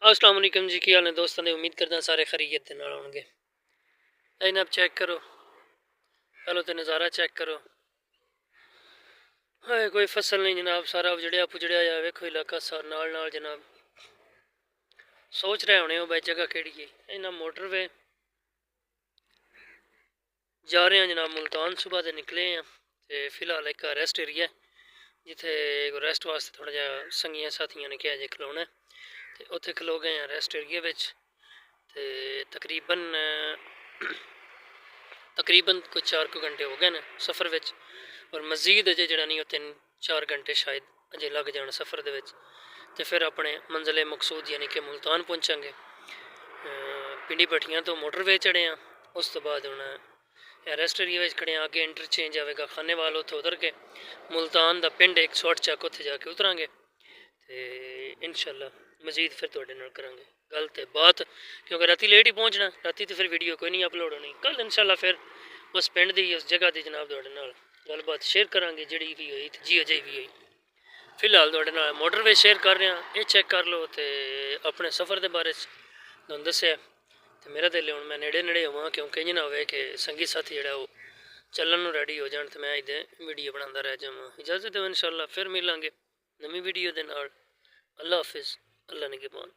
अस्सलाम वालेकुम जी, की हाल है दोस्तों ने। उम्मीद करदा सारे खैरियत दे नाल होणगे। जनाब चेक करो, पहले तो नज़ारा चेक करो। हाय कोई फसल नहीं जनाब, सारा उजड़िया पुजड़िया या वेखो इलाका सार नाल नाल जनाब। सोच रहे होने हो भाई जगह केड़ी है। इन्ना मोटरवे जा रहे हैं जनाब मुल्तान, सुबह दे निकले हैं। ते फिलहाल एक रेस्ट एरिया जिथे रेस्ट वास्ते थोड़ा जहा संगियां साथियां ने कहा जे खलोना है, ते उत्थे खलो गए हैं रेस्ट एरिया बिच। ते तकरीबन तकरीबन कोई 4 घंटे हो गए न सफ़र विच, और मजीद अजे जड़ा नहीं 3-4 घंटे शायद अजे लग जान सफ़र दे विच। ते फिर अपने मंजिले मकसूद यानी कि मुल्तान पहुँचांगे। पिंडी भट्टियां तो मोटरवे चढ़े हैं, उस तो बाद हूँ रेस्ट एरिया खड़े हैं। आगे इंटरचेंज आएगा खाने वाल, उत्थे उतर के मुल्तान का पिंड एक शॉर्ट चक उत्थे जाके उतरांगे। तो इंशाल्लाह मजीद फिर थोड़े नाल करांगे गल ते बात, क्योंकि राती लेट ही पहुँचना। राती तो फिर वीडियो कोई नहीं अपलोड होनी। कल इंशाल्लाह फिर उस पिंड दी उस जगह की जनाब थोड़े नाल गलबात शेयर करांगे जी भी हुई तो जी अजे भी हुई। फिलहाल थोड़े नाल मोटरवे शेयर कर रहे हैं, ये चेक कर लो। तो अपने सफ़र के बारे तुहानू दस्सिया। तो मेरा दिल हूँ मैं नेड़े नेड़े होवां, क्योंकि इंज ना होवे कि संगी साथी जोड़ा वो चलन रेडी हो जाए तो मैं इधर वीडियो बनाता रह जावां। इजाज़त दो, इंशाल्लाह फिर मिलांगे नवी वीडियो के नाल। अल्लाह हाफिज़, अल्लाह निगहबान।